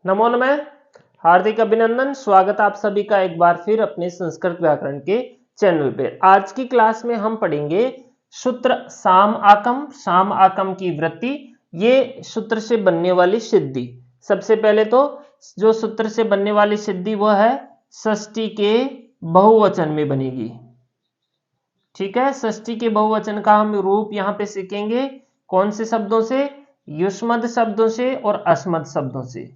नमो नमः। हार्दिक अभिनंदन, स्वागत आप सभी का एक बार फिर अपने संस्कृत व्याकरण के चैनल पे। आज की क्लास में हम पढ़ेंगे सूत्र साम आकम, साम आकम की वृत्ति, ये सूत्र से बनने वाली सिद्धि। सबसे पहले तो जो सूत्र से बनने वाली सिद्धि वो है षष्ठी के बहुवचन में बनेगी। ठीक है, षष्ठी के बहुवचन का हम रूप यहाँ पे सीखेंगे। कौन से शब्दों से? युष्मद शब्दों से और अस्मद शब्दों से।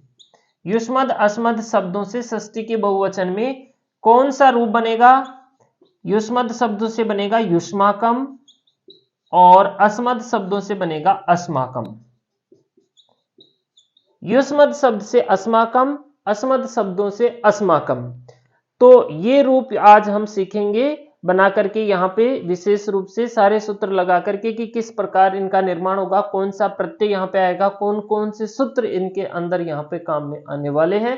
युष्मद अस्मद शब्दों से षष्ठी के बहुवचन में कौन सा रूप बनेगा? युष्मद शब्दों से बनेगा युष्माकम और अस्मद शब्दों से बनेगा अस्माकम। युष्मद शब्द से अस्माकम, अस्मद शब्दों से अस्माकम। तो ये रूप आज हम सीखेंगे बना करके, यहाँ पे विशेष रूप से सारे सूत्र लगा करके कि किस प्रकार इनका निर्माण होगा, कौन सा प्रत्यय यहाँ पे आएगा, कौन कौन से सूत्र इनके अंदर यहाँ पे काम में आने वाले हैं।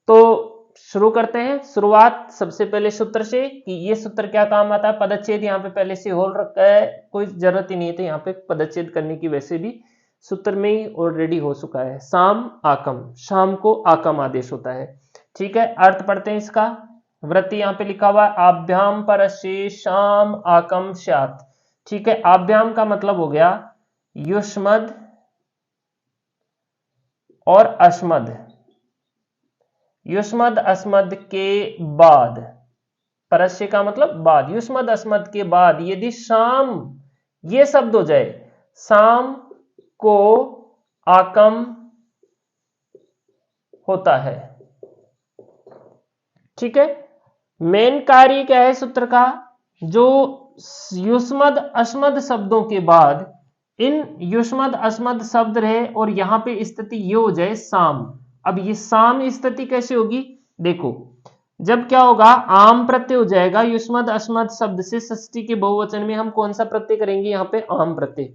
तो शुरू करते हैं। शुरुआत सबसे पहले सूत्र से कि ये सूत्र क्या काम आता है। पदच्छेद यहाँ पे पहले से हो रखा है, कोई जरूरत ही नहीं थी यहाँ पे पदच्छेद करने की, वैसे भी सूत्र में ही ऑलरेडी हो चुका है। साम आकम, शाम को आकम आदेश होता है। ठीक है, अर्थ पढ़ते हैं इसका। वृत्ति यहाँ पे लिखा हुआ है आभ्याम परस्य शाम आकम स्यात्। ठीक है, आभ्याम का मतलब हो गया युष्मद और अस्मद, युष्मद अस्मद के बाद, परस्य का मतलब बाद, युष्मद अस्मद के बाद यदि शाम ये शब्द हो जाए, शाम को आकम होता है। ठीक है, मेन कार्य क्या है सूत्र का? जो युष्मद अस्मद शब्दों के बाद इन युष्मद अस्मद शब्द रहे और यहां पे स्थिति ये हो जाए साम। अब ये साम स्थिति कैसे होगी? देखो, जब क्या होगा, आम प्रत्यय हो जाएगा युष्मद अस्मद शब्द से षष्ठी के बहुवचन में हम कौन सा प्रत्यय करेंगे? यहाँ पे आम प्रत्यय,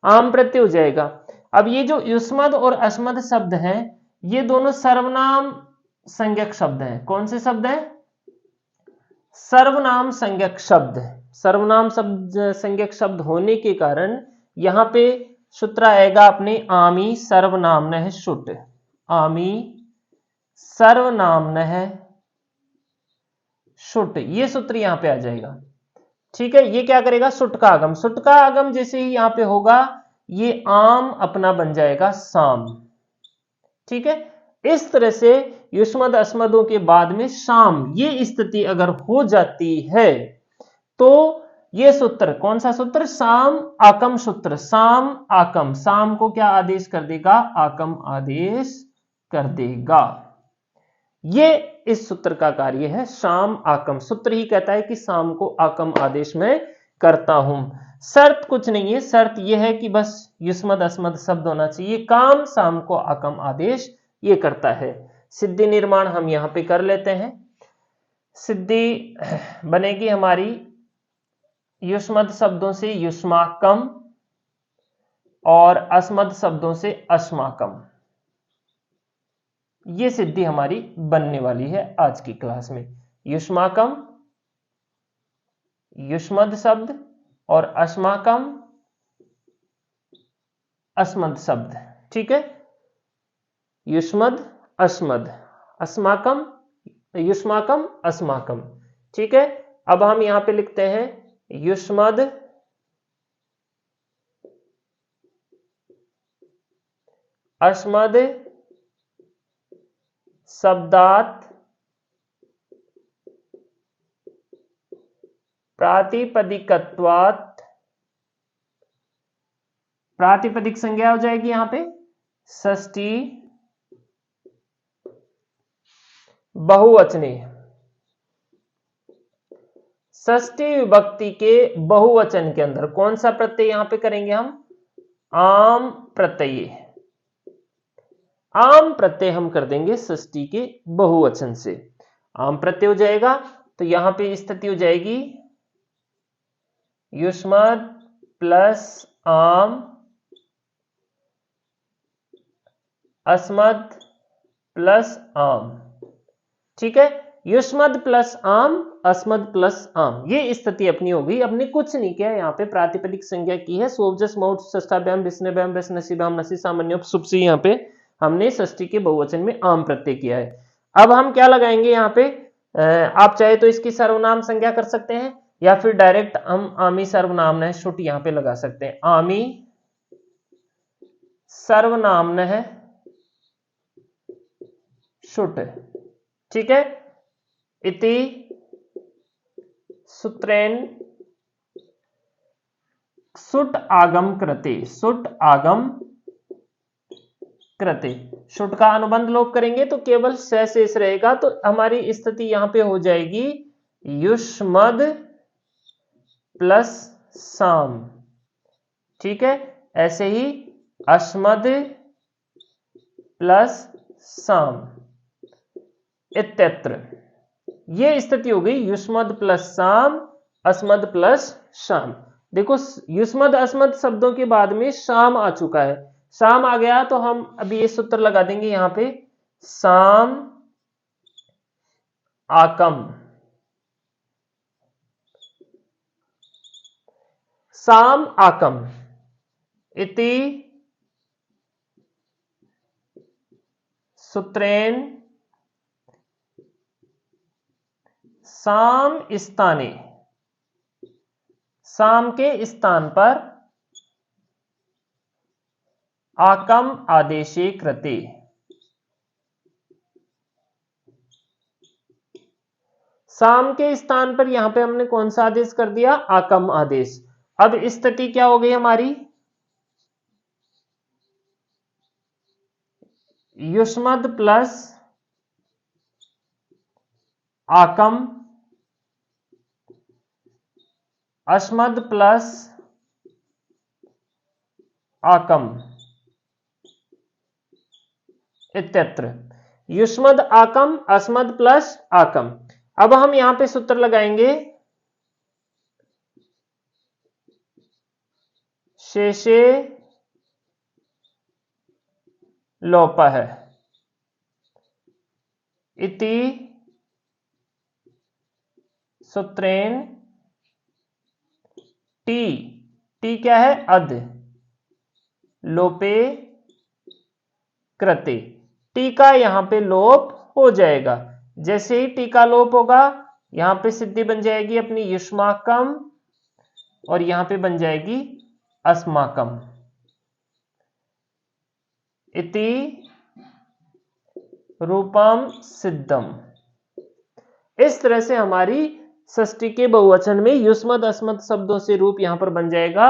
आम प्रत्यय हो जाएगा। अब ये जो युष्मद और अस्मद शब्द हैं, ये दोनों सर्वनाम संज्ञक शब्द हैं। कौन से शब्द हैं? सर्वनाम संज्ञक शब्द। सर्वनाम शब्द संज्ञक शब्द होने के कारण यहां पे सूत्र आएगा अपने आमी सर्वनामनः शुट, आमी सर्वनामनः शुट, ये सूत्र यहां पे आ जाएगा। ठीक है, ये क्या करेगा? सुट का आगम, सुट का आगम जैसे ही यहां पे होगा, ये आम अपना बन जाएगा साम। ठीक है, इस तरह से युष्मद अस्मदों के बाद में शाम ये स्थिति अगर हो जाती है तो ये सूत्र, कौन सा सूत्र? साम आकम सूत्र। साम आकम, साम को क्या आदेश कर देगा? आकम आदेश कर देगा। ये इस सूत्र का कार्य है, शाम आकम। सूत्र ही कहता है कि शाम को आकम आदेश में करता हूं। शर्त कुछ नहीं है, शर्त यह है कि बस युष्मद अस्मद शब्द होना चाहिए, काम शाम को आकम आदेश ये करता है। सिद्धि निर्माण हम यहां पे कर लेते हैं। सिद्धि बनेगी हमारी युष्मद शब्दों से युष्माकम और अस्मद शब्दों से अस्माकम। ये सिद्धि हमारी बनने वाली है आज की क्लास में। युष्माकम, युष्मद शब्द और अस्माकम अस्मद शब्द। ठीक है, युष्मद अस्मद, अस्माकम युष्माकम अस्माकम। ठीक है, अब हम यहां पे लिखते हैं युष्मद अस्मद शब्दात प्रातिपदिकत्वात्, प्रातिपदिक संज्ञा हो जाएगी यहां पे षष्ठी बहुवचने। षष्ठी विभक्ति के बहुवचन के अंदर कौन सा प्रत्यय यहां पे करेंगे हम? आम प्रत्यय। आम प्रत्यय हम कर देंगे षष्ठी के बहुवचन से, आम प्रत्यय हो जाएगा। तो यहां पे स्थिति हो जाएगी युष्मद प्लस आम, अस्मद प्लस आम। ठीक है, युष्मद प्लस आम, अस्मद प्लस आम, ये स्थिति अपनी हो गई। अपने कुछ नहीं किया, यहाँ पे प्रातिपदिक संज्ञा की है। सोवजस मौट षष्ठाभ्याम विष्णुभ्याम वैष्णसीभ्याम नसी सामान्य शुभ से यहाँ पे हमने षष्ठी के बहुवचन में आम प्रत्यय किया है। अब हम क्या लगाएंगे यहाँ पे, आप चाहे तो इसकी सर्वनाम संज्ञा कर सकते हैं या फिर डायरेक्ट हम आमी सर्वनामन शुट यहाँ पे लगा सकते हैं। आमी सर्वनामन शुट, ठीक है। इति सूत्रेण सुट आगम कृते, सुट आगम कृते। शुट का अनुबंध लोप करेंगे तो केवल स शेष रहेगा, तो हमारी स्थिति यहां पे हो जाएगी युष्मद प्लस साम, ठीक है। ऐसे ही अस्मद प्लस साम इत्यत्र, ये स्थिति हो गई युष्मद प्लस साम, अस्मद प्लस शाम। देखो युष्मद अस्मद शब्दों के बाद में शाम आ चुका है, शाम आ गया तो हम अभी ये सूत्र लगा देंगे यहां पे, साम आकम, साम आकम इति सूत्रेण साम स्थाने, साम के स्थान पर आकम आदेशे कृते। साम के स्थान पर यहां पे हमने कौन सा आदेश कर दिया, आकम आदेश। अब स्थिति क्या हो गई हमारी, युष्मद प्लस आकम, अस्मद प्लस आकम इत्यत्र, युष्मद आकम अस्मद प्लस आकम। अब हम यहां पे सूत्र लगाएंगे, शेषे लोपः इति सूत्रेण टी, टी क्या है, अध लोपे कृते। टी का यहां पे लोप हो जाएगा, जैसे ही टी का लोप होगा यहां पे सिद्धि बन जाएगी अपनी युष्माकम और यहां पे बन जाएगी अस्माकम इति रूपम सिद्धम। इस तरह से हमारी षष्ठी के बहुवचन में युष्मद अस्मद शब्दों से रूप यहां पर बन जाएगा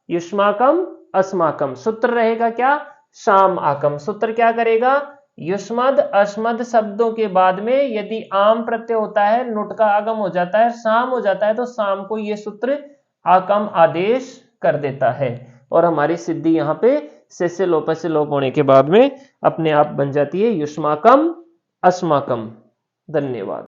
युष्माकम अस्माकम। सूत्र रहेगा क्या, शाम आकम। सूत्र क्या करेगा, युष्मद अस्मद शब्दों के बाद में यदि आम प्रत्यय होता है, नुट का आगम हो जाता है, शाम हो जाता है, तो शाम को यह सूत्र आकम आदेश कर देता है और हमारी सिद्धि यहां पे से लोप से लोप होने के बाद में अपने आप बन जाती है युष्माकम अस्माकम। धन्यवाद।